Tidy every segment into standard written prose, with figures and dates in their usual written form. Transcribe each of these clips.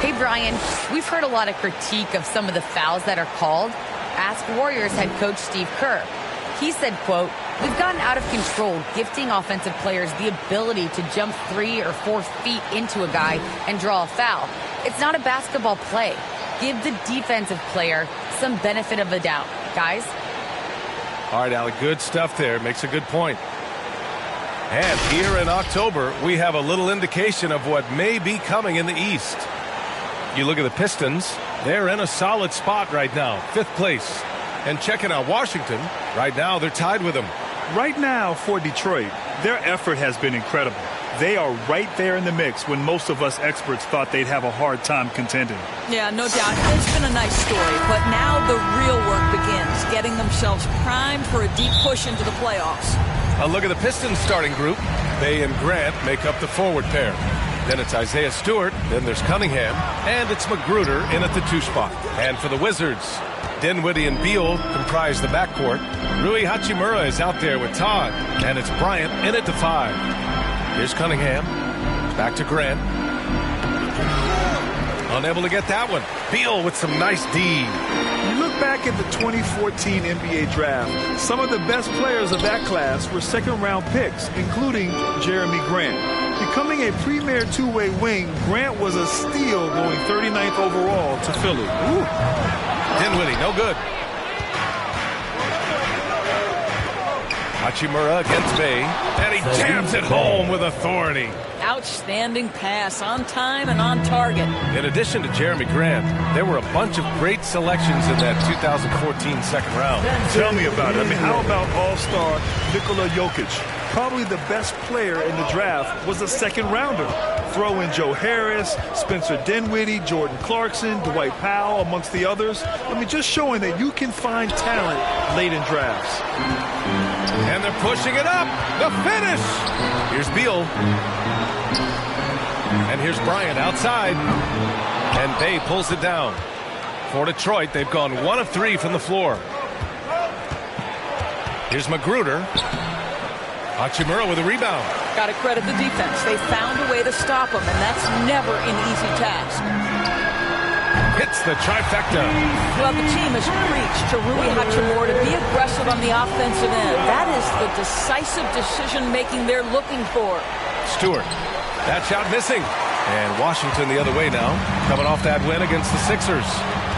Hey, Brian, we've heard a lot of critique of some of the fouls that are called. Ask Warriors head coach Steve Kerr. He said, quote, "We've gotten out of control, gifting offensive players the ability to jump 3 or 4 feet into a guy and draw a foul. It's not a basketball play. Give the defensive player some benefit of the doubt, guys." All right, Alec, good stuff there. Makes a good point. And here in October, we have a little indication of what may be coming in the East. You look at the Pistons, they're in a solid spot right now, 5th place. And checking out Washington, right now they're tied with them. Right now for Detroit, their effort has been incredible. They are right there in the mix when most of us experts thought they'd have a hard time contending. Yeah, no doubt. It's been a nice story, but now the real work begins, getting themselves primed for a deep push into the playoffs. A look at the Pistons starting group. Bay and Grant make up the forward pair. Then it's Isaiah Stewart, then there's Cunningham, and it's Magruder in at the 2 spot. And for the Wizards, Dinwiddie and Beal comprise the backcourt. Rui Hachimura is out there with Todd, and it's Bryant in at the 5. Here's Cunningham, back to Grant. Unable to get that one. Beal with some nice D. You look back at the 2014 NBA draft, some of the best players of that class were second-round picks, including Jeremy Grant. Becoming a premier two-way wing, Grant was a steal going 39th overall to Philly. Ooh. Dinwiddie, no good. Hachimura against Bay, and he jams it home with authority. Outstanding pass, on time and on target. In addition to Jeremy Grant, there were a bunch of great selections in that 2014 second round. Tell me about it. I mean, how about all-star Nikola Jokic? Probably the best player in the draft was a second-rounder. Throw in Joe Harris, Spencer Dinwiddie, Jordan Clarkson, Dwight Powell, amongst the others. I mean, just showing that you can find talent late in drafts. And they're pushing it up. The finish. Here's Beal. And here's Bryant outside. And Bay pulls it down. For Detroit, they've gone 1 of 3 from the floor. Here's Magruder. Hachimura with a rebound. Got to credit the defense. They found a way to stop him, and that's never an easy task. Hits the trifecta. Well, the team has preached to Rui Hachimura to be aggressive on the offensive end. That is the decisive decision-making they're looking for. Stewart. That shot missing. And Washington the other way now, coming off that win against the Sixers.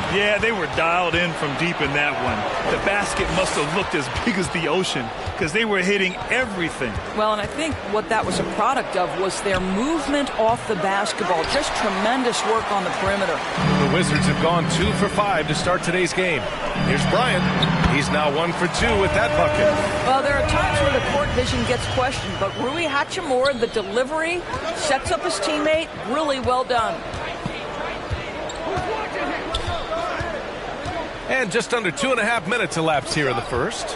Yeah, they were dialed in from deep in that one. The basket must have looked as big as the ocean because they were hitting everything. Well, and I think what that was a product of was their movement off the basketball. Just tremendous work on the perimeter. The Wizards have gone 2 for 5 to start today's game. Here's Bryant. He's now 1 for 2 with that bucket. Well, there are times where the court vision gets questioned, but Rui Hachimura, the delivery, sets up his teammate. Really well done. And just under 2.5 minutes elapsed here in the first.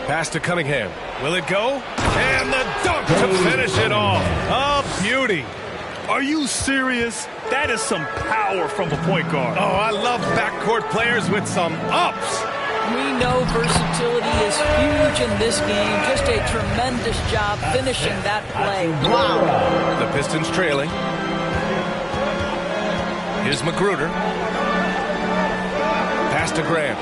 Pass to Cunningham. Will it go? And the dunk to finish it off. A beauty. Are you serious? That is some power from a point guard. Oh, I love backcourt players with some ups. We know versatility is huge in this game. Just a tremendous job finishing that play. Wow. The Pistons trailing. Here's Magruder. Pass to Grant.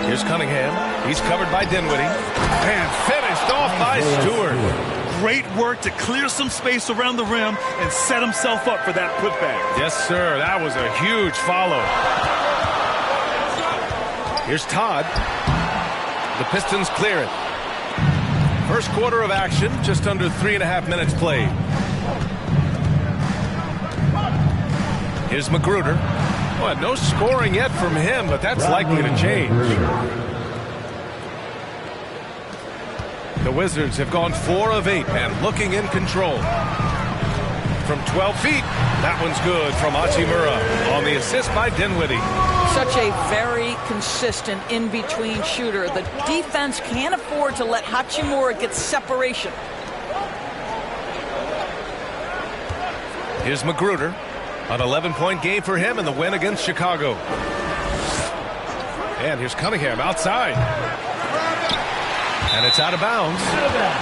Here's Cunningham. He's covered by Dinwiddie. And finished off by Stewart. Great work to clear some space around the rim and set himself up for that putback. Yes, sir. That was a huge follow. Here's Todd. The Pistons clear it. First quarter of action, just under 3.5 minutes played. Here's Magruder. Well, no scoring yet from him, but that's likely to change. The Wizards have gone 4 of 8 and looking in control. From 12 feet, that one's good from Hachimura on the assist by Dinwiddie. Such a very consistent in-between shooter. The defense can't afford to let Hachimura get separation. Here's Magruder. An 11-point game for him in the win against Chicago. And here's Cunningham outside. And it's out of bounds.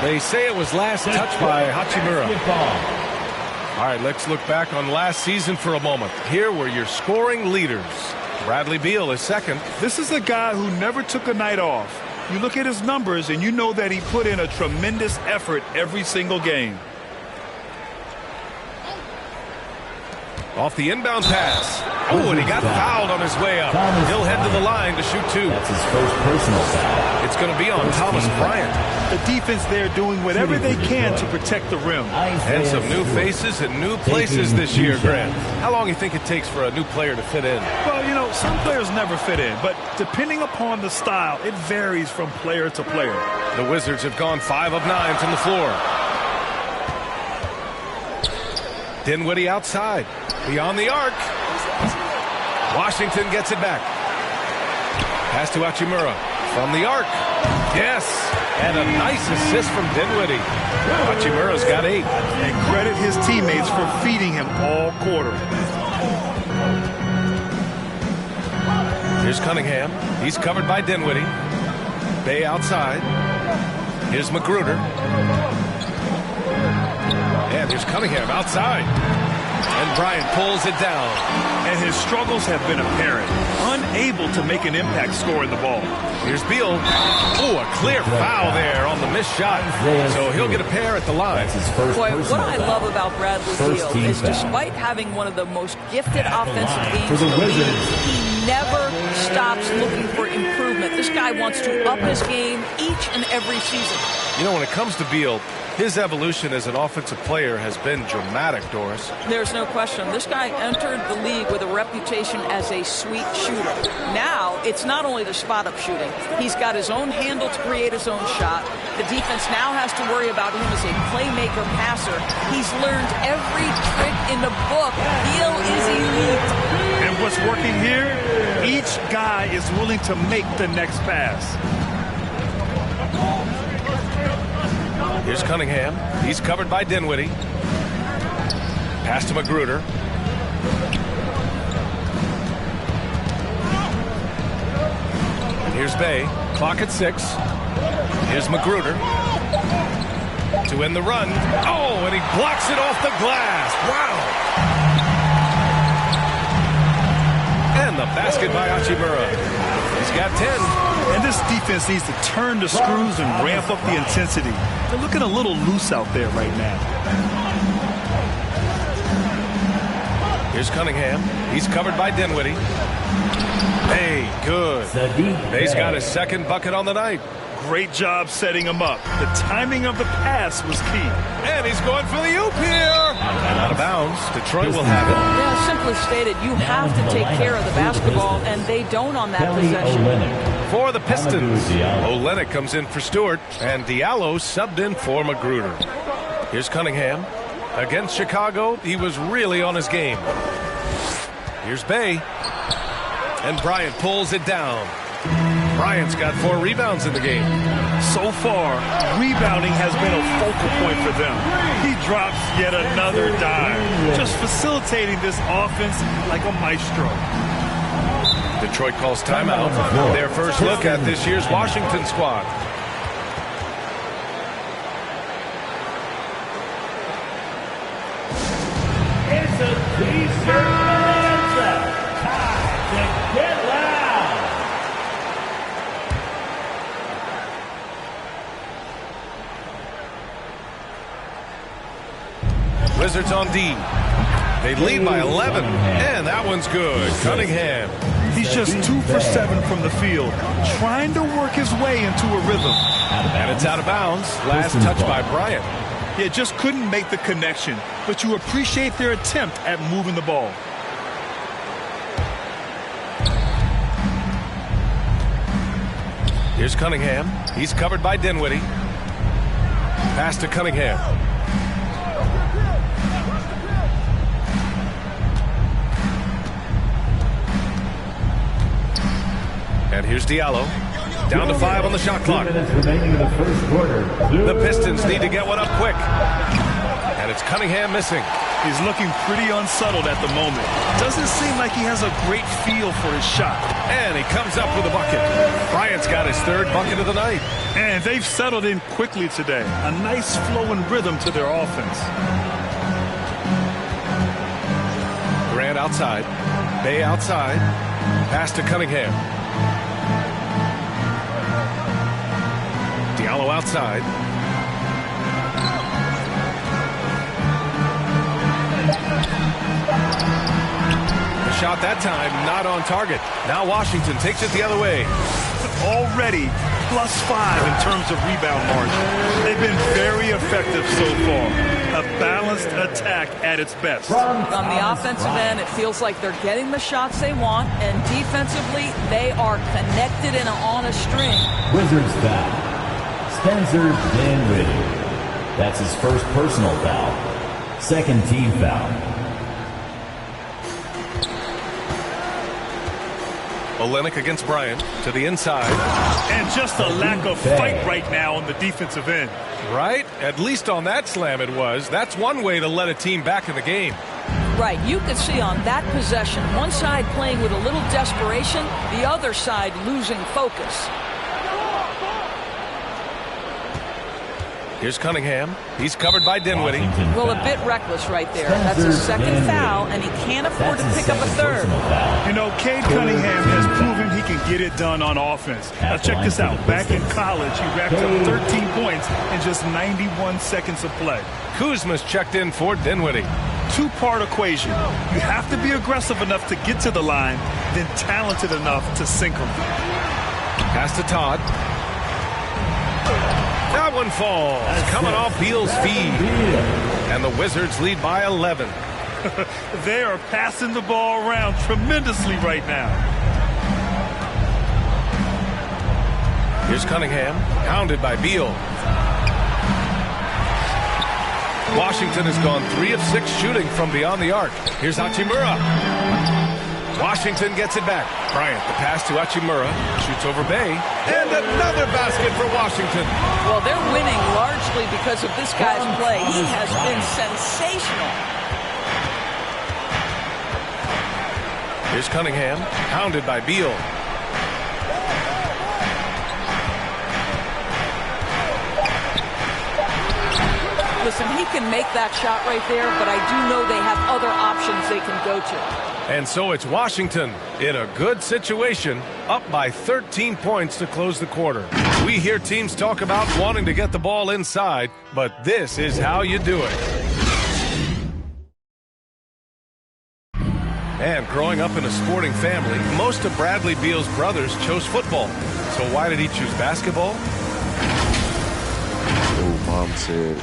They say it was last touched by Hachimura. All right, let's look back on last season for a moment. Here were your scoring leaders. Bradley Beal is second. This is a guy who never took a night off. You look at his numbers and you know that he put in a tremendous effort every single game. Off the inbound pass. Oh, and he got fouled on his way up. He'll head to the line to shoot two. That's his first personal foul. It's going to be on Thomas Bryant. The defense there doing whatever they can to protect the rim. And some new faces and new places this year, Grant. How long do you think it takes for a new player to fit in? Well, you know, some players never fit in, but depending upon the style, it varies from player to player. The Wizards have gone 5 of 9 from the floor. Dinwiddie outside. Beyond the arc. Washington gets it back. Pass to Hachimura. From the arc. Yes. And a nice assist from Dinwiddie. Hachimura's got 8. And credit his teammates for feeding him all quarter. Here's Cunningham. He's covered by Dinwiddie. Bay outside. Here's Magruder. And here's Cunningham outside. And Bryant pulls it down. And his struggles have been apparent. Unable to make an impact scoring the ball. Here's Beal. Oh, a clear foul there on the missed shot. So he'll get a pair at the line. Boy, what I love about Bradley Beal is despite having one of the most gifted offensive games in the league, he never stops looking for improvement. This guy wants to up his game each and every season. You know, when it comes to Beal, his evolution as an offensive player has been dramatic, Doris. There's no question. This guy entered the league with a reputation as a sweet shooter. Now, it's not only the spot-up shooting. He's got his own handle to create his own shot. The defense now has to worry about him as a playmaker passer. He's learned every trick in the book. Beal is elite. And what's working here? Each guy is willing to make the next pass. Here's Cunningham. He's covered by Dinwiddie. Pass to Magruder. And here's Bay. Clock at 6. Here's Magruder. To end the run. Oh, and he blocks it off the glass. Wow. And the basket by Hachimura. He's got 10. And this defense needs to turn the screws and ramp up the intensity. They're looking a little loose out there right now. Here's Cunningham. He's covered by Dinwiddie. Bay, good. Bay's got his second bucket on the night. Great job setting him up. The timing of the pass was key. And he's going for the oop here. And out of bounds. Detroit will have it. Yeah, simply stated, you have to take care of the basketball, and they don't on that possession. For the Pistons, Olynyk comes in for Stewart, and Diallo subbed in for Magruder. Here's Cunningham. Against Chicago, he was really on his game. Here's Bay. And Bryant pulls it down. Bryant's got 4 rebounds in the game. So far, rebounding has been a focal point for them. He drops yet another dime, just facilitating this offense like a maestro. Detroit calls timeout. Their first look at this year's Washington squad. It's a T-shirt bonanza. Time to get loud. Wizards on D. They lead by 11, and that one's good. Cunningham. He's just 2 for 7 from the field, trying to work his way into a rhythm. And it's out of bounds. Last touch by Bryant. Yeah, just couldn't make the connection, but you appreciate their attempt at moving the ball. Here's Cunningham. He's covered by Dinwiddie. Pass to Cunningham. And here's Diallo. Down to 5 on the shot clock. 2 minutes remaining in the first quarter. The Pistons need to get one up quick. And it's Cunningham missing. He's looking pretty unsettled at the moment. Doesn't seem like he has a great feel for his shot. And he comes up with a bucket. Bryant's got his 3rd bucket of the night. And they've settled in quickly today. A nice flowing rhythm to their offense. Grant outside. Bay outside. Pass to Cunningham. Diallo outside. The shot that time not on target. Now Washington takes it the other way. Already +5 in terms of rebound margin. They've been very effective so far. A balanced attack at its best. On the offensive end, it feels like they're getting the shots they want, and defensively, they are connected and on a string. Wizards foul. Spencer Dinwiddie. That's his first personal foul. Second team foul. Olenek against Bryant to the inside. And just a lack of fight right now on the defensive end. Right? At least on that slam it was. That's one way to let a team back in the game. Right. You could see on that possession, one side playing with a little desperation, the other side losing focus. Here's Cunningham. He's covered by Dinwiddie. Well, a bit reckless right there. That's his second foul, and he can't afford to pick up a third. You know, Cade Cunningham has proven he can get it done on offense. Now, check this out. Back in college, he racked up 13 points in just 91 seconds of play. Kuzma's checked in for Dinwiddie. Two-part equation. You have to be aggressive enough to get to the line, then talented enough to sink them. Pass to Todd. That one falls, coming off Beal's feed. And the Wizards lead by 11. They are passing the ball around tremendously right now. Here's Cunningham, pounded by Beal. Washington has gone 3 of 6 shooting from beyond the arc. Here's Hachimura. Washington gets it back. Bryant, the pass to Hachimura, shoots over Bay, and another basket for Washington. Well, they're winning largely because of this guy's play. He has been sensational. Here's Cunningham, pounded by Beal. Listen, he can make that shot right there, but I do know they have other options they can go to. And so it's Washington in a good situation, up by 13 points to close the quarter. We hear teams talk about wanting to get the ball inside, but this is how you do it. And growing up in a sporting family, most of Bradley Beal's brothers chose football. So why did he choose basketball? Oh, Mom said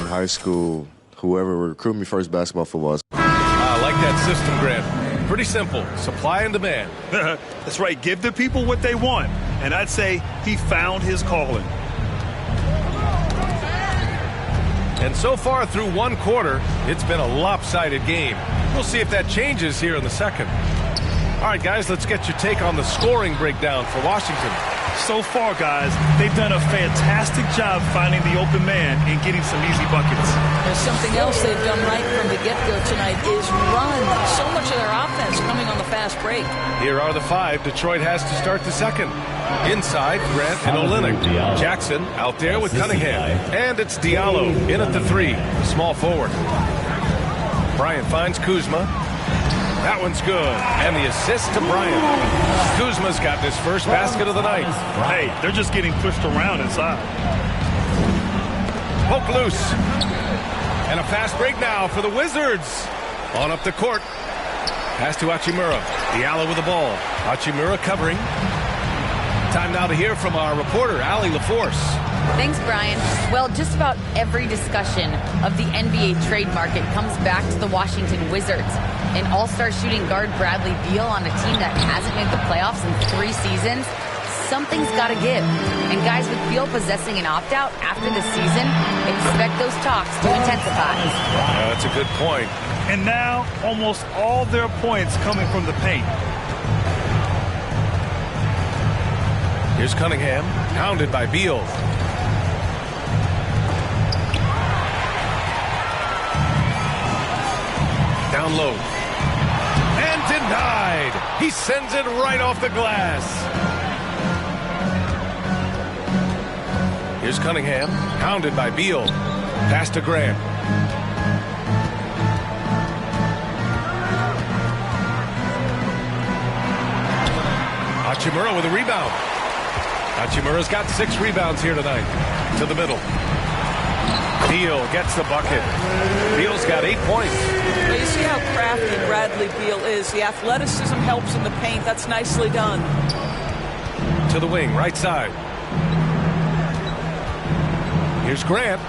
in high school, whoever would recruit me first, basketball, football. I like that system, Grant. Pretty simple. Supply and demand. That's right. Give the people what they want. And I'd say he found his calling. And so far through one quarter, it's been a lopsided game. We'll see if that changes here in the second. All right, guys, let's get your take on the scoring breakdown for Washington. So far, guys, they've done a fantastic job finding the open man and getting some easy buckets. There's something else they've done right from the get-go tonight is run. So much of their offense coming on the fast break. Here are the 5 Detroit has to start the second. Inside, Grant and Olenek. Jackson out there with Cunningham. And it's Diallo in at the 3, the small forward. Bryant finds Kuzma. That one's good. And the assist to Bryant. Kuzma's got his first basket of the night. Hey, they're just getting pushed around inside. Poke loose. And a fast break now for the Wizards. On up the court. Pass to Hachimura. Diallo with the ball. Hachimura covering. Time now to hear from our reporter, Allie LaForce. Thanks, Brian. Well, just about every discussion of the NBA trade market comes back to the Washington Wizards. An all-star shooting guard Bradley Beal on a team that hasn't made the playoffs in 3 seasons. Something's got to give. And guys, with Beal possessing an opt-out after the season, expect those talks to intensify. That's a good point. And now, almost all their points coming from the paint. Here's Cunningham, pounded by Beal. Down low. And denied. He sends it right off the glass. Here's Cunningham, pounded by Beal. Pass to Grant. Hachimura with a rebound. Hachimura's got 6 rebounds here tonight. To the middle. Beal gets the bucket. Beal's got 8 points. You see how crafty Bradley Beal is. The athleticism helps in the paint. That's nicely done. To the wing, right side. Here's Grant.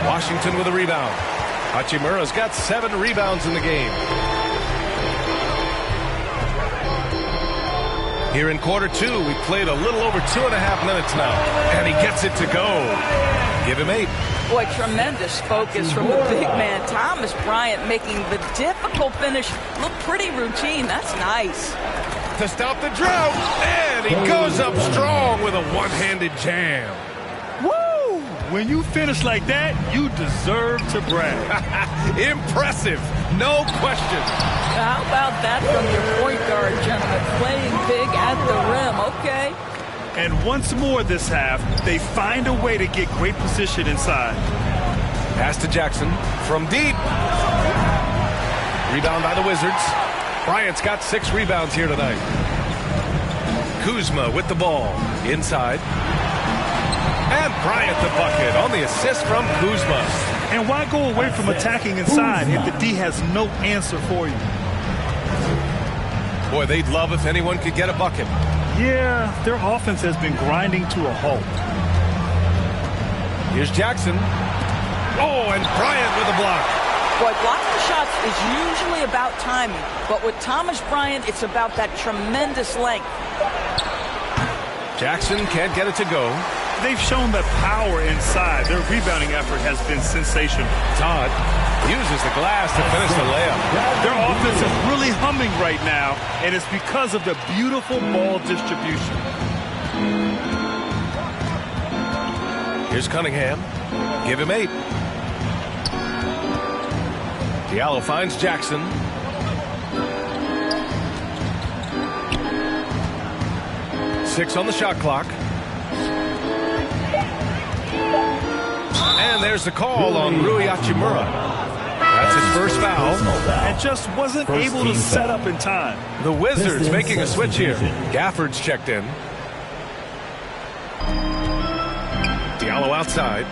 Washington with a rebound. Hachimura's got 7 rebounds in the game. Here in quarter 2, we played a little over 2.5 minutes now. And he gets it to go. Give him 8. Boy, tremendous focus from the big man. Thomas Bryant making the difficult finish look pretty routine. That's nice. To stop the drought. And he goes up strong with a one-handed jam. Woo! When you finish like that, you deserve to brag. Impressive. No question. How about that from your point guard, gentlemen? Playing big at the rim. Okay. And once more this half, they find a way to get great position inside. Pass to Jackson from deep. Rebound by the Wizards. Bryant's got 6 rebounds here tonight. Kuzma with the ball. Inside. And Bryant the bucket on the assist from Kuzma. And why go away from attacking inside if the D has no answer for you? Boy, they'd love if anyone could get a bucket. Yeah, their offense has been grinding to a halt. Here's Jackson. Oh, and Bryant with a block. Boy, blocking shots is usually about timing, but with Thomas Bryant, it's about that tremendous length. Jackson can't get it to go. They've shown that power inside. Their rebounding effort has been sensational. Todd uses the glass to finish the layup. Their offense is really humming right now, and it's because of the beautiful ball distribution. Here's Cunningham. Give him 8. Diallo finds Jackson. Six on the shot clock. And there's the call on Rui Hachimura. That's his first foul. And just wasn't able to set up in time. The Wizards making a switch here. Gafford's checked in. Diallo outside.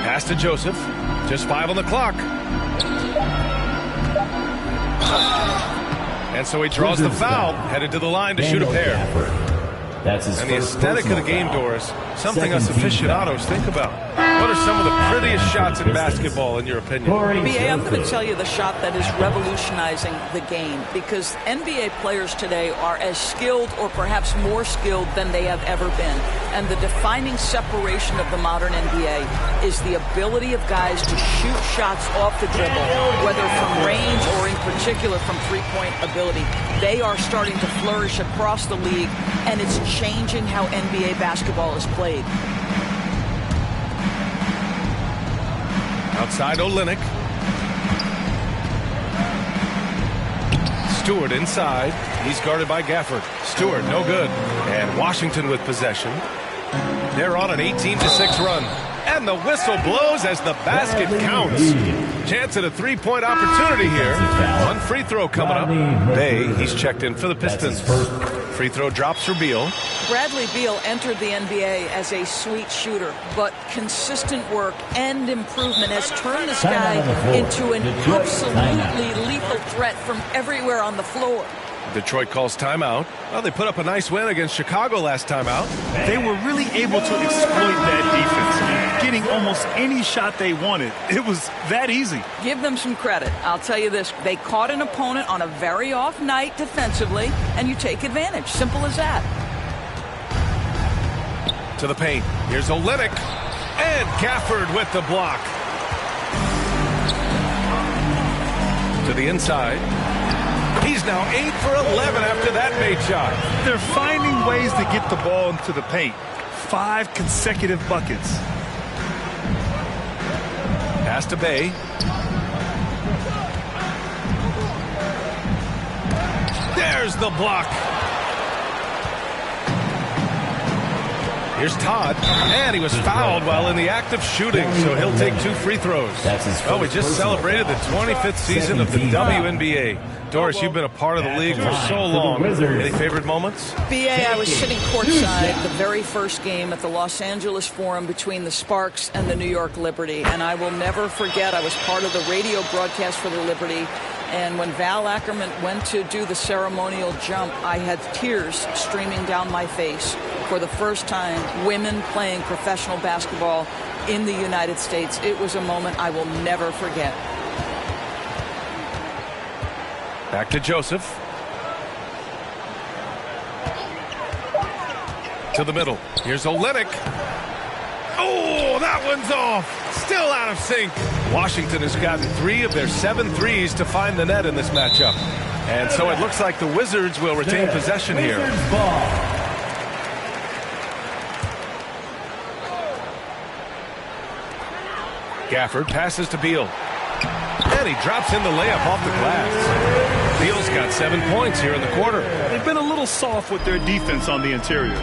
Pass to Joseph. Just 5 on the clock. And so he draws the foul, headed to the line to shoot a pair. That's his and the aesthetic of the game, Doris, something us aficionados think about. What are some of the prettiest shots in basketball, in your opinion? BA, I'm going to tell you the shot that is revolutionizing the game, because NBA players today are as skilled or perhaps more skilled than they have ever been. And the defining separation of the modern NBA is the ability of guys to shoot shots off the dribble, whether from range or in particular from three-point ability. They are starting to flourish across the league, and it's changing how NBA basketball is played. Outside Olynyk. Stewart inside. He's guarded by Gafford. Stewart, no good. And Washington with possession. They're on an 18-6 run. And the whistle blows as the basket counts. Chance at a three-point opportunity here. One free throw coming up. Bay, he's checked in for the Pistons. Free throw drops for Beal. Bradley Beal entered the NBA as a sweet shooter, but consistent work and improvement has turned this guy into an absolutely lethal threat from everywhere on the floor. Detroit calls timeout. Well, they put up a nice win against Chicago last time out. They were really able to exploit that defense, getting almost any shot they wanted. It was that easy. Give them some credit. I'll tell you this. They caught an opponent on a very off night defensively, and you take advantage. Simple as that. To the paint. Here's Olynyk. And Gafford with the block. To the inside. He's now 8 for 11 after that made shot. They're finding ways to get the ball into the paint. 5 consecutive buckets. Pass to Bay. There's the block. Here's Todd, and he was fouled while in the act of shooting, so he'll take 2 free throws. Well, we just celebrated the 25th season of the WNBA. Doris, you've been a part of the league for so long. Any favorite moments? BA, I was sitting courtside the very first game at the Los Angeles Forum between the Sparks and the New York Liberty, and I will never forget I was part of the radio broadcast for the Liberty. And when Val Ackerman went to do the ceremonial jump, I had tears streaming down my face. For the first time, women playing professional basketball in the United States. It was a moment I will never forget. Back to Joseph. To the middle. Here's Olynyk. Oh, that one's off. Still out of sync. Washington has gotten 3 of their 7 threes to find the net in this matchup. And so it looks like the Wizards will retain possession here. Gafford passes to Beal. And he drops in the layup off the glass. Beal's got 7 points here in the quarter. They've been a little soft with their defense on the interior.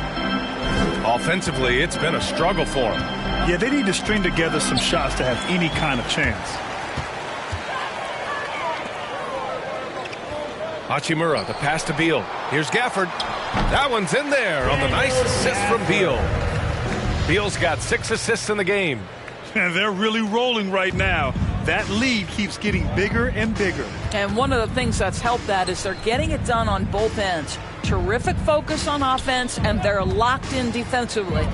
Offensively, it's been a struggle for them. Yeah, they need to string together some shots to have any kind of chance. Hachimura, the pass to Beal. Here's Gafford. That one's in there on the nice assist from Beal. Beal's got 6 assists in the game. And they're really rolling right now. That lead keeps getting bigger and bigger. And one of the things that's helped that is they're getting it done on both ends. Terrific focus on offense, and they're locked in defensively.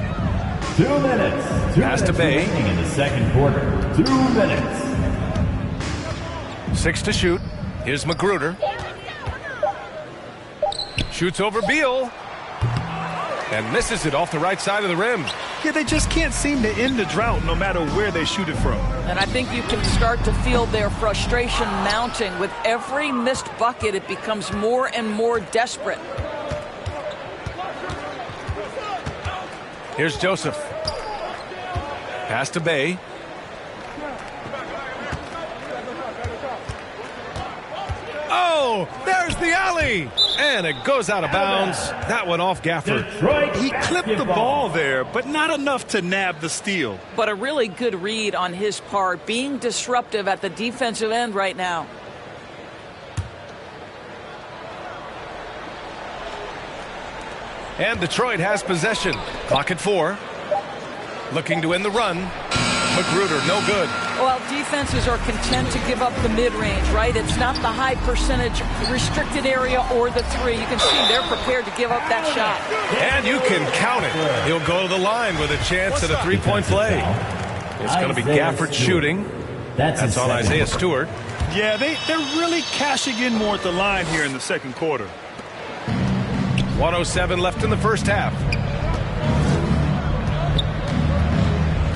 2 minutes. Pass to Bay. In the second quarter. 2 minutes. 6 to shoot. Here's Magruder. Shoots over Beal. And misses it off the right side of the rim. Yeah, they just can't seem to end the drought no matter where they shoot it from. And I think you can start to feel their frustration mounting. With every missed bucket, it becomes more and more desperate. Here's Joseph. Pass to Bay. Oh, there's the alley. And it goes out of bounds. That one off Gafford. He clipped the ball there, but not enough to nab the steal. But a really good read on his part, being disruptive at the defensive end right now. And Detroit has possession. Clock at 4. Looking to win the run. Magruder, no good. Well, defenses are content to give up the mid-range, right? It's not the high percentage restricted area or the 3. You can see they're prepared to give up that shot. And you can count it. He'll go to the line with a chance at a 3-point play. It's going to be Gafford shooting. That's on Isaiah Stewart. Yeah, they're really cashing in more at the line here in the second quarter. 1:07 left in the first half.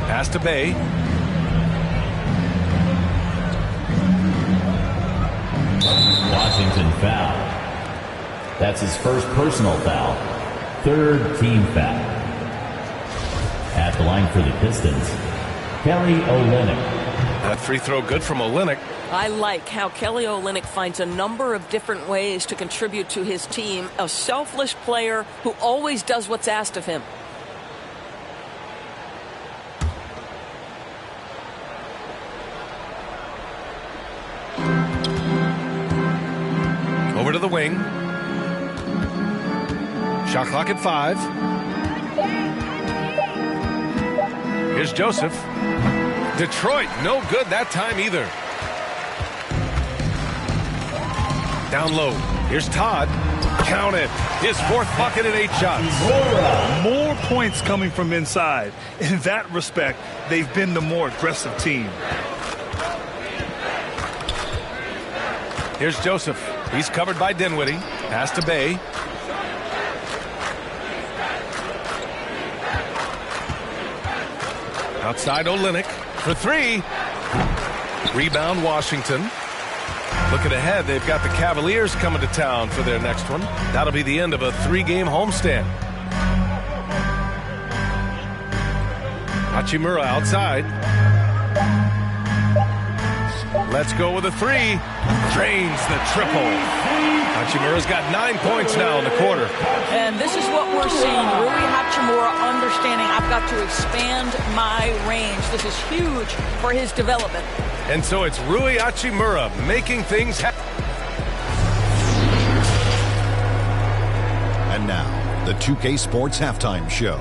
Pass to Bay. Washington foul. That's his first personal foul. 3rd team foul. At the line for the Pistons, Kelly Olynyk. That free throw good from Olynyk. I like how Kelly Olynyk finds a number of different ways to contribute to his team. A selfless player who always does what's asked of him. Over to the wing. Shot clock at 5. Here's Joseph. Detroit, no good that time either. Down low. Here's Todd. Count it. His 4th bucket at 8 shots. More points coming from inside. In that respect, they've been the more aggressive team. Here's Joseph. He's covered by Dinwiddie. Pass to Bay. Outside Olynyk for 3. Rebound Washington. Looking ahead, they've got the Cavaliers coming to town for their next one. That'll be the end of a 3-game homestand. Hachimura outside. Let's go with a 3. Drains the triple. Hachimura's got 9 points now in the quarter. And this is what we're seeing. Rui Hachimura understanding I've got to expand my range. This is huge for his development. And so it's Rui Hachimura making things happen. And now, the 2K Sports Halftime Show.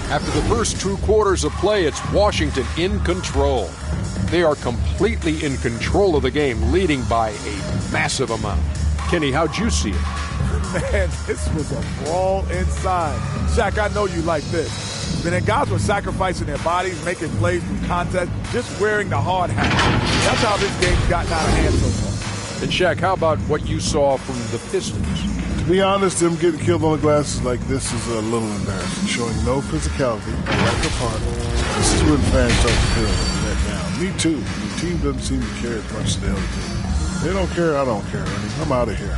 After the first 2 quarters of play, it's Washington in control. They are completely in control of the game, leading by a massive amount. Kenny, how'd you see it? Man, this was a brawl inside. Shaq, I know you like this. Man, guys were sacrificing their bodies, making plays through contest, just wearing the hard hat. That's how this game's gotten out of hand so far. And Shaq, how about what you saw from the Pistons? To be honest, them getting killed on the glass like this is a little embarrassing, showing no physicality, lack of heart. This is when fans start to feel let down. Me too. The team doesn't seem to care as much as the other team. They don't care, I don't care, Ernie. I'm out of here.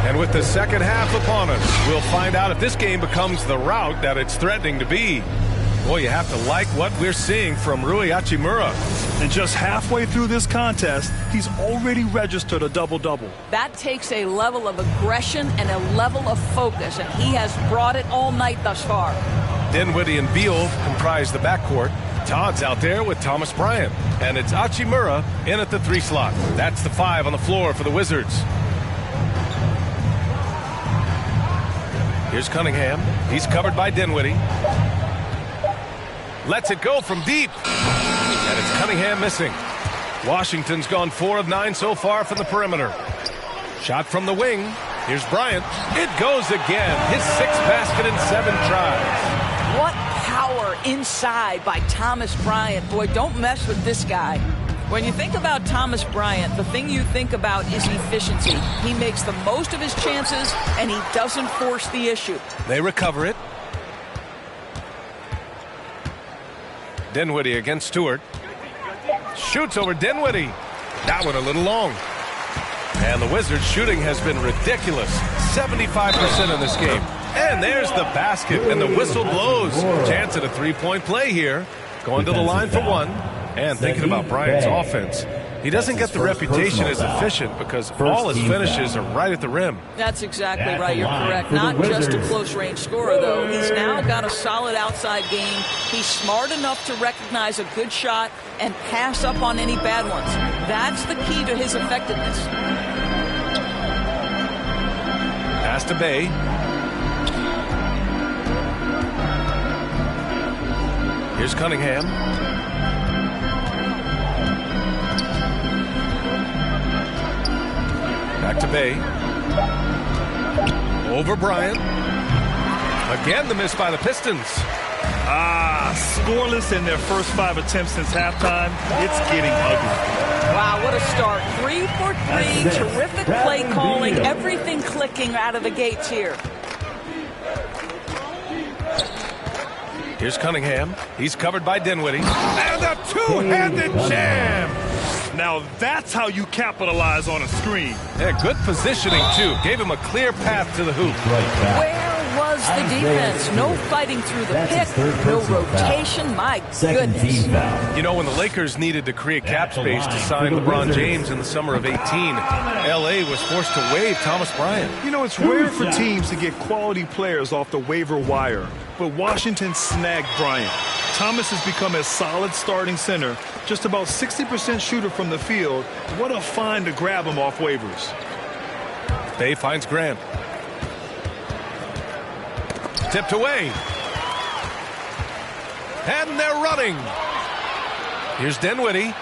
And with the second half upon us, we'll find out if this game becomes the route that it's threatening to be. Boy, you have to like what we're seeing from Rui Hachimura. And just halfway through this contest, he's already registered a double-double. That takes a level of aggression and a level of focus, and he has brought it all night thus far. Dinwiddie and Beal comprise the backcourt. Todd's out there with Thomas Bryant. And it's Hachimura in at the 3 slot. That's the 5 on the floor for the Wizards. Here's Cunningham. He's covered by Dinwiddie. Lets it go from deep. And it's Cunningham missing. Washington's gone 4 of 9 so far from the perimeter. Shot from the wing. Here's Bryant. It goes again. His 6th basket in 7 tries. What power inside by Thomas Bryant. Boy, don't mess with this guy. When you think about Thomas Bryant, the thing you think about is efficiency. He makes the most of his chances, and he doesn't force the issue. They recover it. Dinwiddie against Stewart. Shoots over Dinwiddie. That one a little long. And the Wizards' shooting has been ridiculous. 75% in this game. And there's the basket, and the whistle blows. Chance at a 3-point play here. Going to the line for 1. And thinking about Bryant's offense, he doesn't get the reputation as efficient because all his finishes are right at the rim. That's exactly right. You're correct. Not just a close-range scorer, though. He's now got a solid outside game. He's smart enough to recognize a good shot and pass up on any bad ones. That's the key to his effectiveness. Pass to Bay. Here's Cunningham. Back to Bay. Over Bryant. Again, the miss by the Pistons. Scoreless in their first 5 attempts since halftime. It's getting ugly. Wow, what a start. 3 for 3. Terrific play calling. Everything clicking out of the gates here. Here's Cunningham. He's covered by Dinwiddie. And a 2-handed jam. Now that's how you capitalize on a screen. Yeah, good positioning, too. Gave him a clear path to the hoop. Where was the defense? No fighting through the pick, no rotation. My goodness. You know, when the Lakers needed to create cap space to sign LeBron James in the summer of 18, L.A. was forced to waive Thomas Bryant. You know, it's rare for teams to get quality players off the waiver wire, but Washington snagged Bryant. Thomas has become a solid starting center, just about 60% shooter from the field. What a find to grab him off waivers. Bay finds Grant. Tipped away. And they're running. Here's Dinwiddie.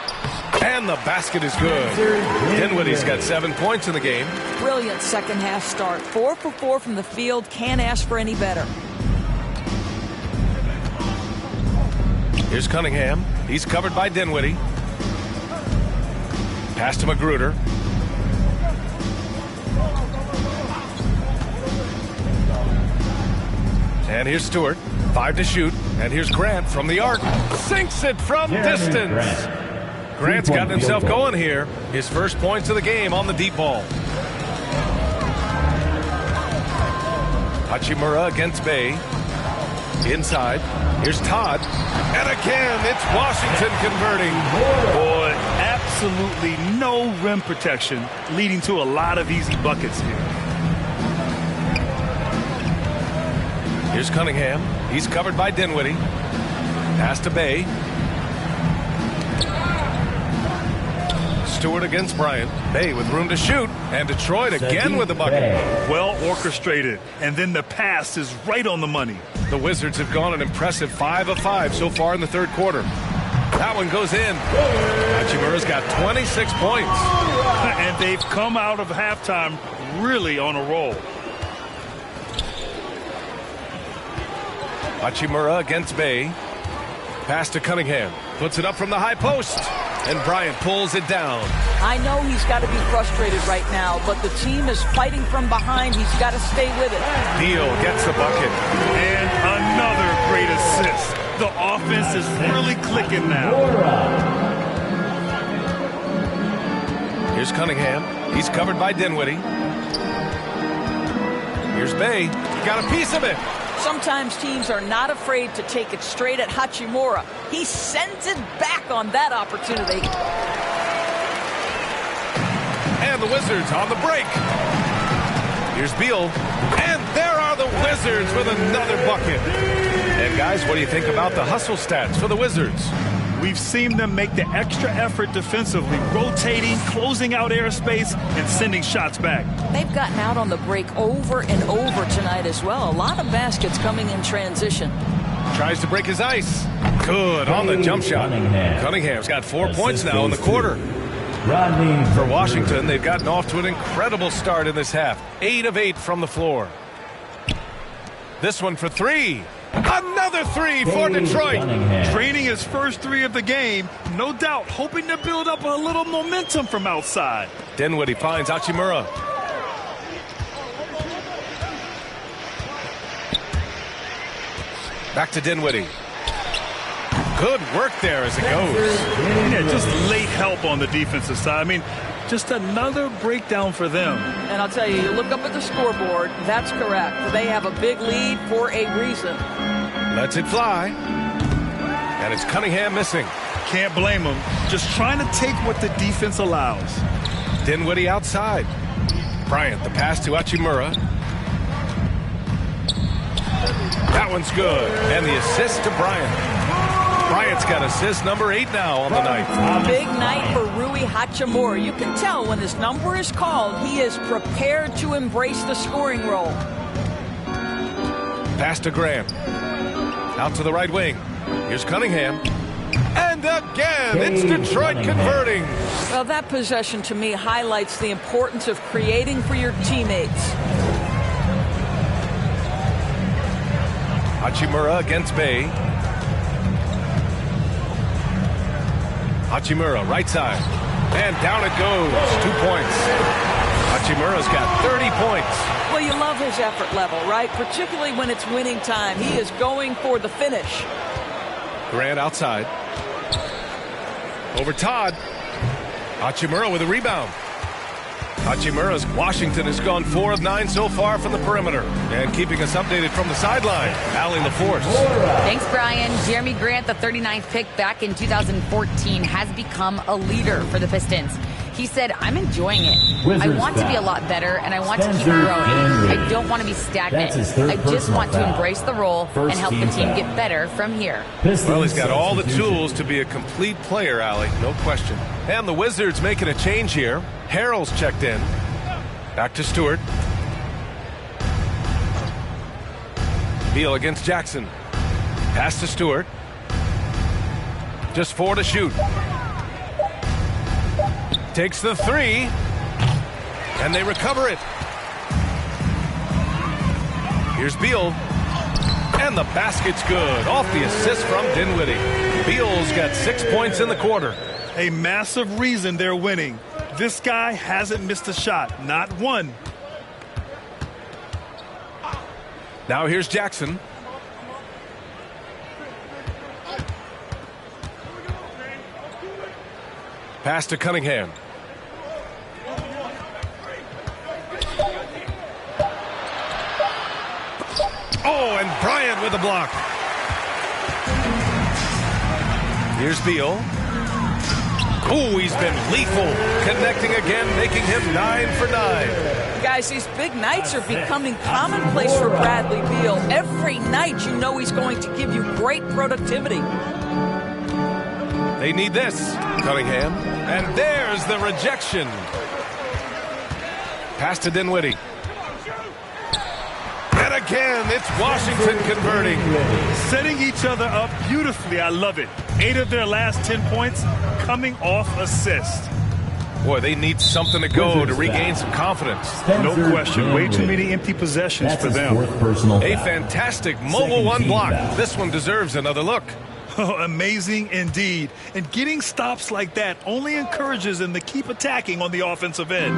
And the basket is good. Dinwiddie's got 7 points in the game. Brilliant second half start. 4 for 4 from the field. Can't ask for any better. Here's Cunningham. He's covered by Dinwiddie. Pass to Magruder. And here's Stewart. 5 to shoot. And here's Grant from the arc. Sinks it from distance. Grant's gotten himself going here. His first points of the game on the deep ball. Hachimura against Bay. Inside. Here's Todd. And again, it's Washington converting. Boy, absolutely no rim protection, leading to a lot of easy buckets here. Here's Cunningham. He's covered by Dinwiddie. Pass to Bay. Stewart against Bryant. Bay with room to shoot. And Detroit again with the bucket. Well orchestrated. And then the pass is right on the money. The Wizards have gone an impressive 5 of 5 so far in the third quarter. That one goes in. Hachimura's got 26 points. And they've come out of halftime really on a roll. Hachimura against Bay. Pass to Cunningham. Puts it up from the high post. And Bryant pulls it down. I know he's got to be frustrated right now, but the team is fighting from behind. He's got to stay with it. Beal gets the bucket. And another great assist. The offense is really clicking now. Here's Cunningham. He's covered by Dinwiddie. Here's Bay. He got a piece of it. Sometimes teams are not afraid to take it straight at Hachimura. He sends it back on that opportunity. And the Wizards on the break. Here's Beal. And there are the Wizards with another bucket. And guys, what do you think about the hustle stats for the Wizards? We've seen them make the extra effort defensively, rotating, closing out airspace, and sending shots back. They've gotten out on the break over and over tonight as well. A lot of baskets coming in transition. Tries to break his ice. Good on the jump shot. Cunningham's got 4 points now in the quarter. For Washington, they've gotten off to an incredible start in this half. 8 of 8 from the floor. This one for 3. Another 3 for Detroit. Draining his first 3 of the game, no doubt hoping to build up a little momentum from outside. Dinwiddie finds Hachimura. Back to Dinwiddie. Good work there as it goes. Yeah, just late help on the defensive side. I mean, just another breakdown for them. And I'll tell you, you look up at the scoreboard, that's correct. They have a big lead for a reason. Lets it fly. And it's Cunningham missing. Can't blame him. Just trying to take what the defense allows. Dinwiddie outside. Bryant, the pass to Hachimura. That one's good. And the assist to Bryant. Bryant's got assist number 8 now on the night. Big night for Rui Hachimura. You can tell when his number is called, he is prepared to embrace the scoring role. Pass to Grant. Out to the right wing. Here's Cunningham. And again, it's Detroit converting. Well, that possession to me highlights the importance of creating for your teammates. Hachimura against Bay. Hachimura, right side. And down it goes. 2 points. Hachimura's got 30 points. Well, you love his effort level, right? Particularly when it's winning time. He is going for the finish. Grant outside. Over Todd. Hachimura with a rebound. Hachimura's Washington has gone 4 of 9 so far from the perimeter. And keeping us updated from the sideline, Allie LaForce. Thanks, Brian. Jeremy Grant, the 39th pick back in 2014, has become a leader for the Pistons. He said, I'm enjoying it. I want to be a lot better, and I want to keep growing. I don't want to be stagnant. I just want to embrace the role and help the team get better from here. Well, he's got all the tools to be a complete player, Allie, no question. And the Wizards making a change here. Harrell's checked in. Back to Stewart. Beal against Jackson. Pass to Stewart. Just 4 to shoot. Takes the 3. And they recover it. Here's Beal. And the basket's good. Off the assist from Dinwiddie. Beal's got 6 points in the quarter. A massive reason they're winning. This guy hasn't missed a shot. Not one. Now here's Jackson. Pass to Cunningham. Oh, and Bryant with the block. Here's Beal. Oh, he's been lethal. Connecting again, making him 9 for 9. Guys, these big nights are becoming commonplace for Bradley Beal. Every night you know he's going to give you great productivity. They need this. Cunningham. And there's the rejection. Pass to Dinwiddie. And again, it's Washington converting. Setting each other up beautifully. I love it. 8 of their last 10 points coming off assist. Boy, they need something to go to regain some confidence. No question. Way too many empty possessions for them. A fantastic mobile one block. This one deserves another look. Oh, amazing indeed. And getting stops like that only encourages them to keep attacking on the offensive end.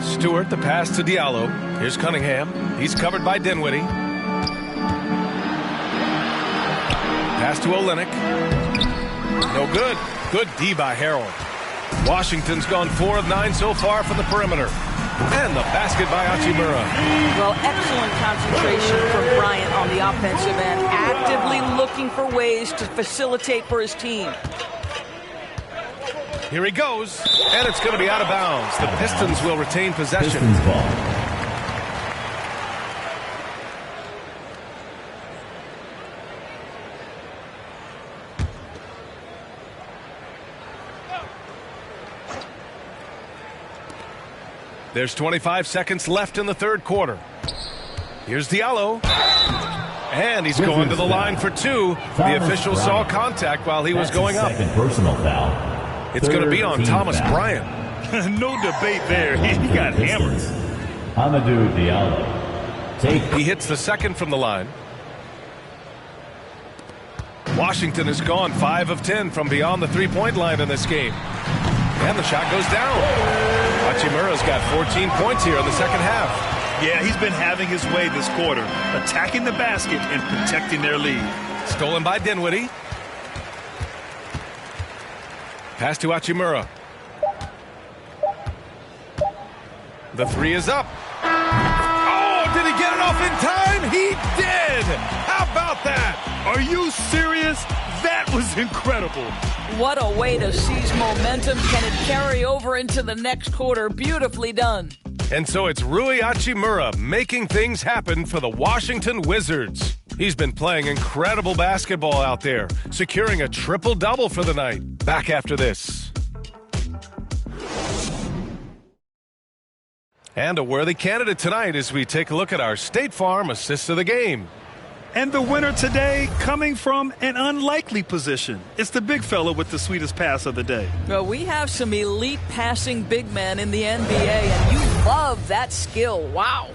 Stewart, the pass to Diallo. Here's Cunningham. He's covered by Dinwiddie. Pass to Olynyk. No good. Good D by Harrell. Washington's gone 4 of 9 so far from the perimeter. And the basket by Hachimura. Well, excellent concentration from Bryant on the offensive end. Actively looking for ways to facilitate for his team. Here he goes. And it's going to be out of bounds. The Pistons will retain possession. Pistons ball. There's 25 seconds left in the third quarter. Here's Diallo. And he's going to the line for 2. The official saw contact while he was going up. Second personal foul. It's going to be on Thomas Bryant. No debate there. He got hammered. Amadou Diallo. He hits the second from the line. Washington has gone 5 of 10 from beyond the three-point line in this game. And the shot goes down. Hachimura's got 14 points here in the second half. Yeah, he's been having his way this quarter, attacking the basket and protecting their lead. Stolen by Dinwiddie. Pass to Hachimura. The 3 is up. Oh, did he get it off in time? He did! How about that? Are you serious? That was incredible. What a way to seize momentum. Can it carry over into the next quarter? Beautifully done. And so it's Rui Hachimura making things happen for the Washington Wizards. He's been playing incredible basketball out there, securing a triple-double for the night. Back after this. And a worthy candidate tonight as we take a look at our State Farm assist of the game. And the winner today coming from an unlikely position. It's the big fella with the sweetest pass of the day. Well, we have some elite passing big men in the NBA, and you love that skill. Wow.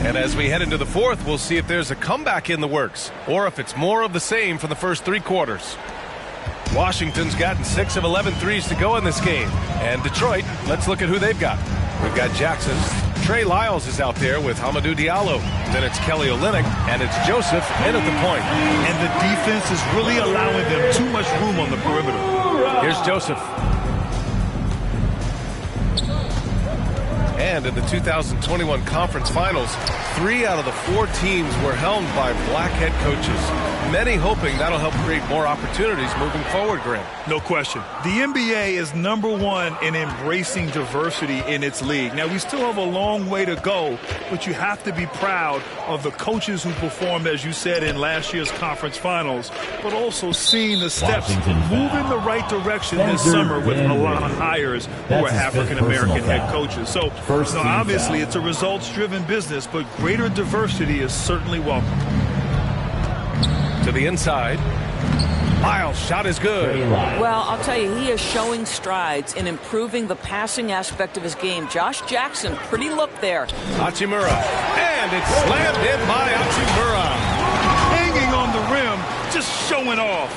And as we head into the fourth, we'll see if there's a comeback in the works or if it's more of the same from the first 3 quarters. Washington's gotten 6 of 11 threes to go in this game. And Detroit, let's look at who they've got. We've got Jackson. Trey Lyles is out there with Amadou Diallo. Then it's Kelly Olynyk, and it's Joseph in at the point. And the defense is really allowing them too much room on the perimeter. Here's Joseph. And in the 2021 conference finals, 3 out of the 4 teams were helmed by black head coaches. Many hoping that'll help create more opportunities moving forward, Grant. No question. The NBA is #1 in embracing diversity in its league. Now, we still have a long way to go, but you have to be proud of the coaches who performed, as you said, in last year's conference finals, but also seeing the steps move in the right direction this summer with a lot of hires who are African-American head coaches. So, obviously, it's a results-driven business, but greater diversity is certainly welcome. To the inside. Lyles' shot is good. Well, I'll tell you, he is showing strides in improving the passing aspect of his game. Josh Jackson, pretty look there. Hachimura. And it's slammed in by Hachimura. Hanging on the rim, just showing off.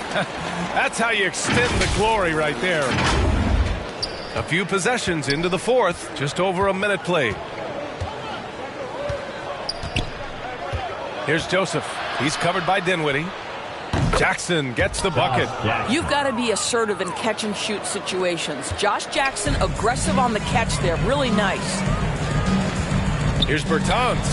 That's how you extend the glory right there. A few possessions into the fourth, just over a minute played. Here's Joseph. He's covered by Dinwiddie. Jackson gets the bucket. You've got to be assertive in catch-and-shoot situations. Josh Jackson, aggressive on the catch there. Really nice. Here's Bertans.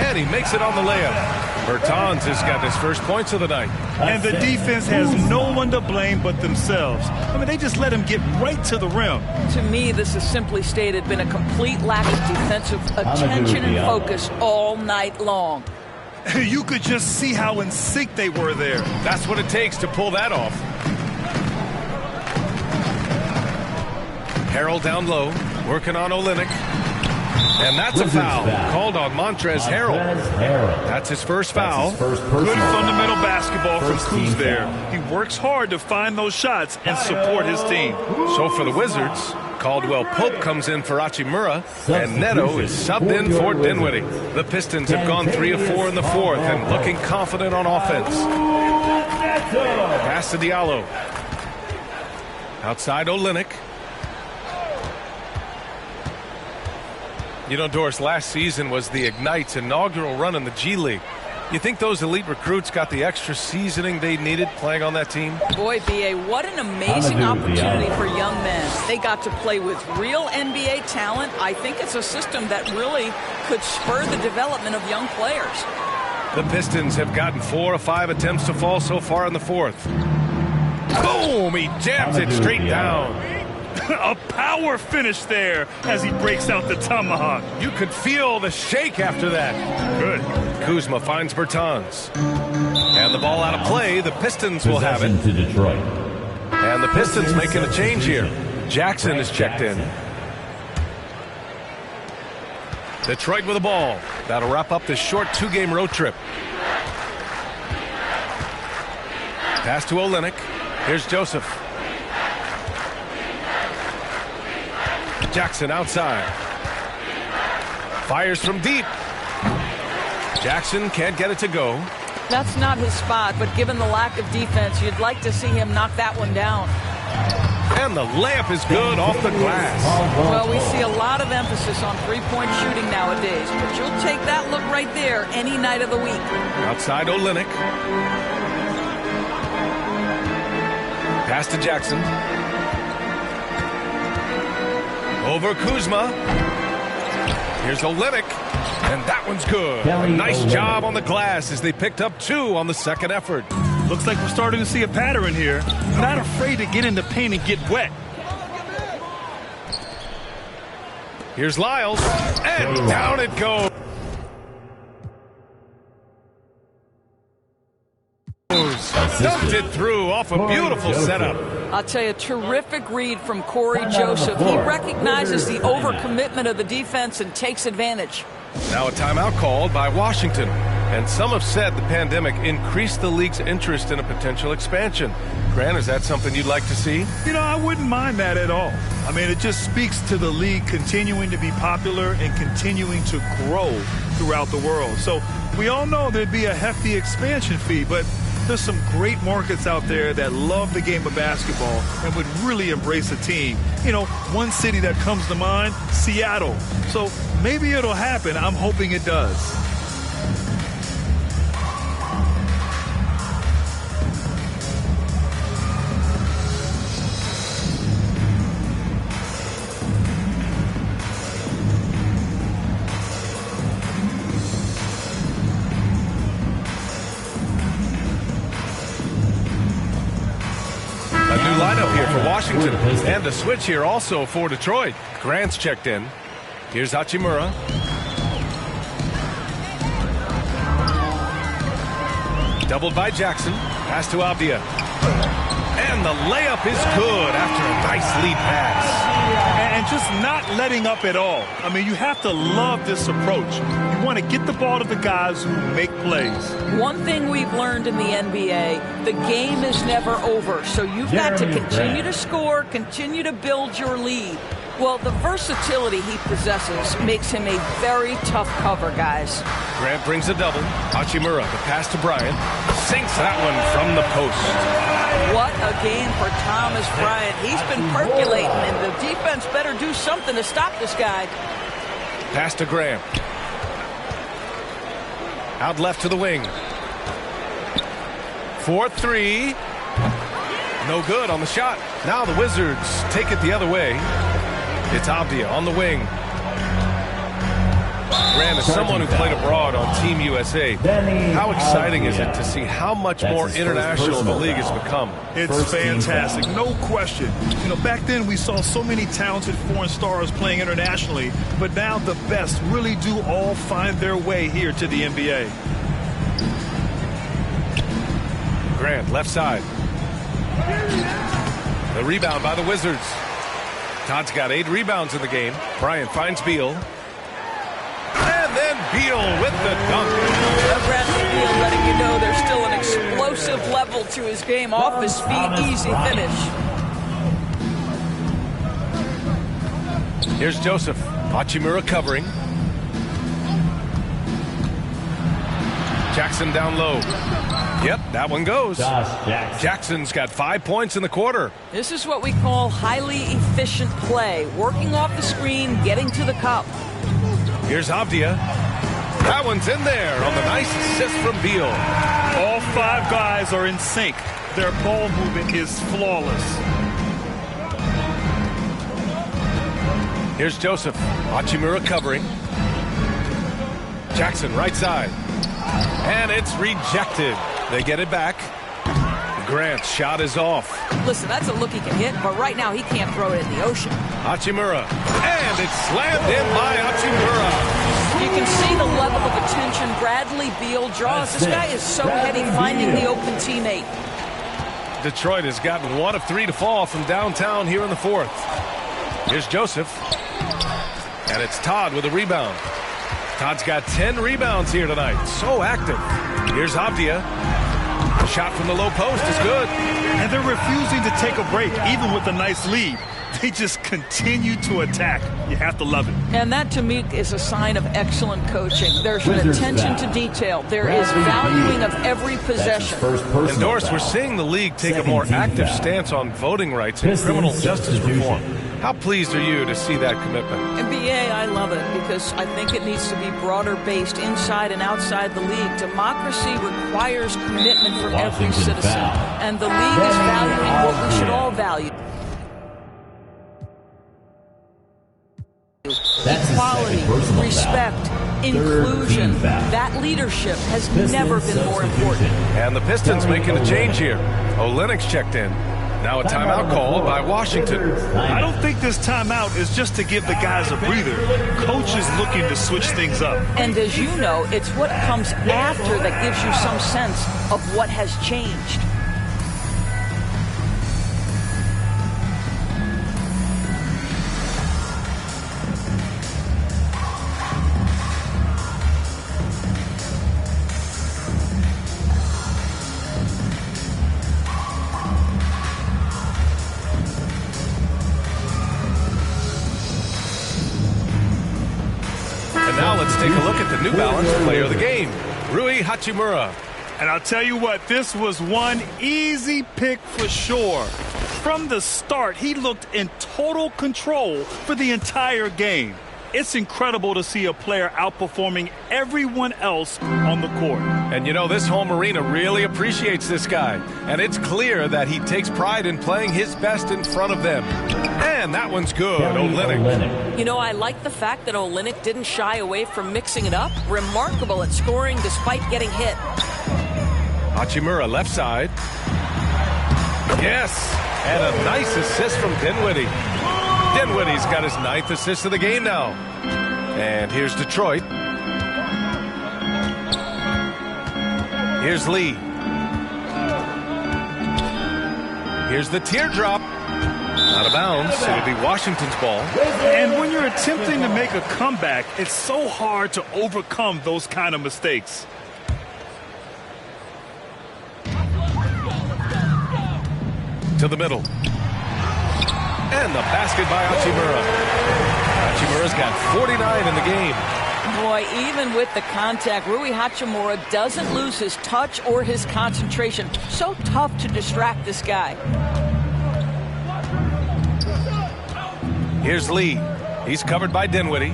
And he makes it on the layup. Bertans has got his first points of the night. And the defense has no one to blame but themselves. I mean, they just let him get right to the rim. To me, this is simply stated been a complete lack of defensive attention and focus all night long. You could just see how in sync they were there. That's what it takes to pull that off. Harrell down low, working on Olynyk. And that's a foul called on Montrezl Harrell. That's his first foul. Good fundamental basketball from Kuz there. He works hard to find those shots and support his team. So for the Wizards, Caldwell Pope comes in for Hachimura, and Neto is subbed in for Dinwiddie. The Pistons have gone 3 of 4 in the fourth and looking confident on offense. Pass to Diallo. Outside Olynyk. You know, Doris, last season was the Ignite's inaugural run in the G League. You think those elite recruits got the extra seasoning they needed playing on that team? Boy, B.A., what an amazing opportunity for young men. They got to play with real NBA talent. I think it's a system that really could spur the development of young players. The Pistons have gotten 4 of 5 attempts to fall so far in the fourth. Boom! He jams it straight down. A power finish there as he breaks out the tomahawk. You could feel the shake after that. Good. Kuzma finds Bertans. And the ball out of play. The Pistons will have it. To Detroit. And the Pistons making a change here. Jackson is checked in. Detroit with the ball. That'll wrap up this short 2-game road trip. Pass to Olynyk. Here's Joseph. Jackson outside. Fires from deep. Jackson can't get it to go. That's not his spot, but given the lack of defense, you'd like to see him knock that one down. And the layup is good off the glass. Well, we see a lot of emphasis on three-point shooting nowadays, but you'll take that look right there any night of the week. Outside Olynyk. Pass to Jackson. Over Kuzma. Here's Olynyk. And that one's good. Nice job on the glass as they picked up 2 on the second effort. Looks like we're starting to see a pattern here. Not afraid to get in the paint and get wet. Here's Lyles. And down it goes. Dumped it through off a beautiful setup. I'll tell you, terrific read from Corey Joseph. He recognizes the overcommitment of the defense and takes advantage. Now a timeout called by Washington. And some have said the pandemic increased the league's interest in a potential expansion. Grant, is that something you'd like to see? You know, I wouldn't mind that at all. I mean, it just speaks to the league continuing to be popular and continuing to grow throughout the world. So we all know there'd be a hefty expansion fee, but there's some great markets out there that love the game of basketball and would really embrace a team. You know, one city that comes to mind, Seattle. So maybe it'll happen. I'm hoping it does. Lineup here for Washington, and a switch here also for Detroit. Grant's checked in. Here's Hachimura. Doubled by Jackson. Pass to Abdia. And the layup is good after a nice lead pass. And just not letting up at all. I mean, you have to love this approach. You want to get the ball to the guys who make plays. One thing we've learned in the NBA, the game is never over. So you've got to continue to score, continue to build your lead. Well, the versatility he possesses makes him a very tough cover, guys. Grant brings a double. Hachimura, the pass to Bryant. Sinks that one from the post. What a game for Thomas Bryant. He's been percolating, and the defense better do something to stop this guy. Pass to Graham. Out left to the wing. 4-3. No good on the shot. Now the Wizards take it the other way. It's Avdia on the wing. Grant, as someone who played abroad on Team USA, how exciting is it to see how much more international the league has become? It's fantastic, no question. You know, back then we saw so many talented foreign stars playing internationally, but now the best really do all find their way here to the NBA. Grant, left side. The rebound by the Wizards. Todd's got 8 rebounds in the game. Bryant finds Beal. And then Beal with the dunk. Bradley Beal letting you know there's still an explosive level to his game. Off his feet, easy finish. Here's Joseph. Hachimura covering. Jackson down low. Yep, that one goes. Jackson's got 5 points in the quarter. This is what we call highly efficient play. Working off the screen, getting to the cup. Here's Avdia. That one's in there on the nice assist from Beal. All 5 guys are in sync. Their ball movement is flawless. Here's Joseph. Hachimura covering. Jackson right side. And it's rejected. They get it back. Grant's shot is off. Listen, that's a look he can hit, but right now he can't throw it in the ocean. Hachimura. And it's slammed in by Hachimura. You can see the level of attention Bradley Beal draws. This guy is so heady finding the open teammate. Detroit has gotten 1 of 3 to fall from downtown here in the 4th. Here's Joseph. And it's Todd with a rebound. Todd's got 10 rebounds here tonight. So active. Here's Avdia. The shot from the low post is good. And they're refusing to take a break, even with a nice lead. They just continue to attack. You have to love it. And that, to me, is a sign of excellent coaching. There's an attention to detail. There is valuing of every possession. And Doris, we're seeing the league take a more active stance on voting rights and criminal justice reform. How pleased are you to see that commitment? NBA, I love it because I think it needs to be broader based inside and outside the league. Democracy requires commitment from every citizen. And the league is valuing what we should all value. Equality, respect, inclusion. That leadership has never been more important. And the Pistons making a change here. Olynyk's checked in. Now a timeout called by Washington. I don't think this timeout is just to give the guys a breather. Coach is looking to switch things up. And as you know, it's what comes after that gives you some sense of what has changed. Now let's take a look at the New Balance player of the game, Rui Hachimura. And I'll tell you what, this was one easy pick for sure. From the start, he looked in total control for the entire game. It's incredible to see a player outperforming everyone else on the court. And you know, this home arena really appreciates this guy. And it's clear that he takes pride in playing his best in front of them. And that one's good, Olynyk. You know, I like the fact that Olynyk didn't shy away from mixing it up. Remarkable at scoring despite getting hit. Hachimura left side. Yes, and a nice assist from Dinwiddie. Dinwiddie's got his 9th assist of the game now. And here's Detroit. Here's Lee. Here's the teardrop. Out of bounds. It'll be Washington's ball. And when you're attempting to make a comeback, it's so hard to overcome those kind of mistakes. To the middle. And the basket by Hachimura. Hachimura's got 49 in the game. Boy, even with the contact, Rui Hachimura doesn't lose his touch or his concentration. So tough to distract this guy. Here's Lee. He's covered by Dinwiddie.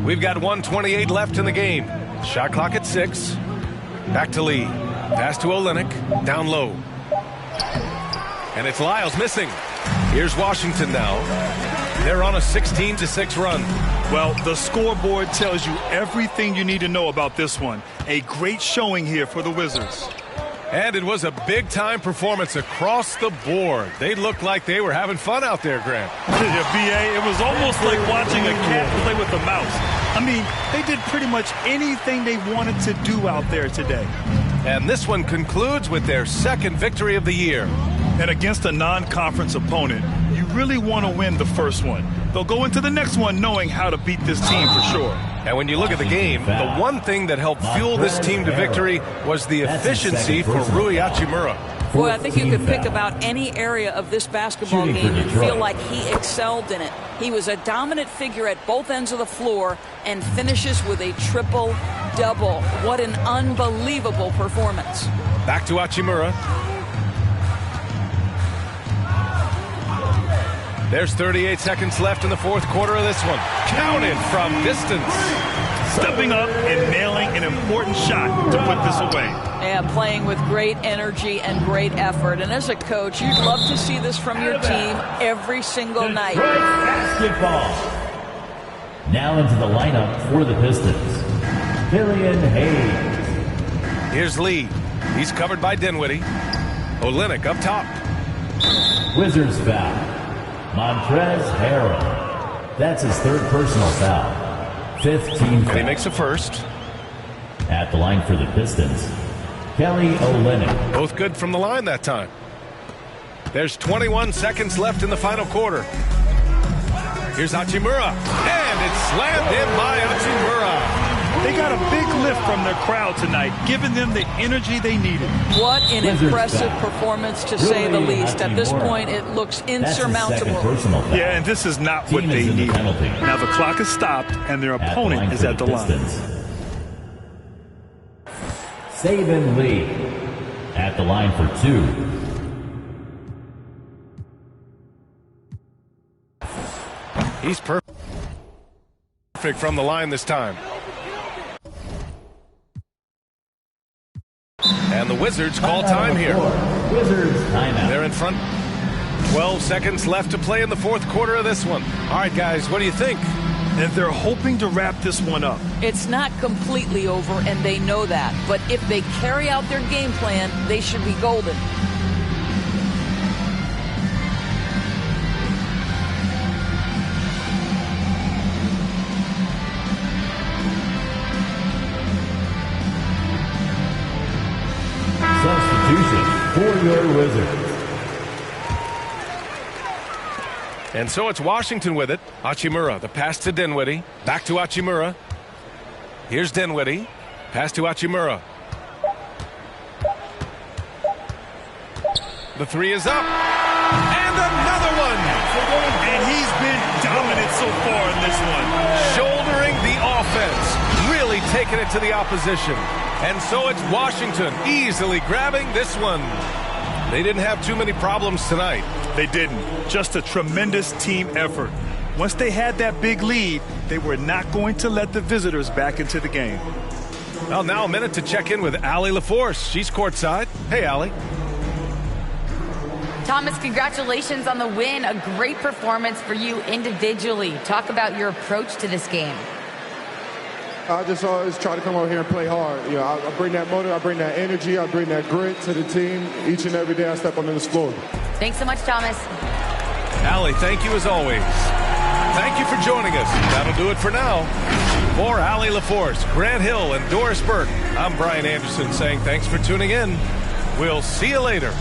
We've got 1:28 left in the game. Shot clock at 6. Back to Lee. Pass to Olynyk. Down low. And it's Lyles missing. Here's Washington now. They're on a 16-6 run. Well, the scoreboard tells you everything you need to know about this one. A great showing here for the Wizards. And it was a big-time performance across the board. They looked like they were having fun out there, Grant. Yeah, B.A., it was almost like watching a cat play with a mouse. I mean, they did pretty much anything they wanted to do out there today. And this one concludes with their second victory of the year. And against a non-conference opponent, you really want to win the first one. They'll go into the next one knowing how to beat this team for sure. And when you look at the game, the one thing that helped fuel this team to victory was the efficiency for Rui Hachimura. Boy, I think you could pick about any area of this basketball game and feel like he excelled in it. He was a dominant figure at both ends of the floor and finishes with a triple-double. What an unbelievable performance. Back to Hachimura. There's 38 seconds left in the fourth quarter of this one. Counted from distance. Stepping up and nailing an important shot to put this away. Yeah, playing with great energy and great effort. And as a coach, you'd love to see this from your team every single night. Basketball. Now into the lineup for the Pistons. Killian Hayes. Here's Lee. He's covered by Dinwiddie. Olynyk up top. Wizards foul. Montrezl Harrell. That's his third personal foul. 15 foul. And he makes a first. At the line for the Pistons, Kelly Olynyk. Both good from the line that time. There's 21 seconds left in the final quarter. Here's Hachimura. And it's slammed in by Hachimura. They got a big lift from their crowd tonight, giving them the energy they needed. What an impressive performance, to say the least. At this point, it looks insurmountable. Yeah, and this is not what they need. Now the clock is stopped, and their opponent is at the line. Saban Lee at the line for 2. He's perfect from the line this time. And the Wizards call time here. Wizards timeout. They're in front. 12 seconds left to play in the fourth quarter of this one. All right, guys, what do you think? And they're hoping to wrap this one up. It's not completely over, and they know that. But if they carry out their game plan, they should be golden. Substitution for your Wizards. And so it's Washington with it. Hachimura, the pass to Dinwiddie. Back to Hachimura. Here's Dinwiddie. Pass to Hachimura. The three is up. And another one. And he's been dominant so far in this one. Shouldering the offense. Really taking it to the opposition. And so it's Washington easily grabbing this one. They didn't have too many problems tonight. They didn't. Just a tremendous team effort. Once they had that big lead, they were not going to let the visitors back into the game. Well, now a minute to check in with Allie LaForce. She's courtside. Hey, Allie. Thomas, congratulations on the win. A great performance for you individually. Talk about your approach to this game. I just always try to come over here and play hard. You know, I bring that motor, I bring that energy, I bring that grit to the team each and every day I step onto this floor. Thanks so much, Thomas. Allie, thank you as always. Thank you for joining us. That'll do it for now. For Allie LaForce, Grant Hill, and Doris Burke, I'm Brian Anderson saying thanks for tuning in. We'll see you later.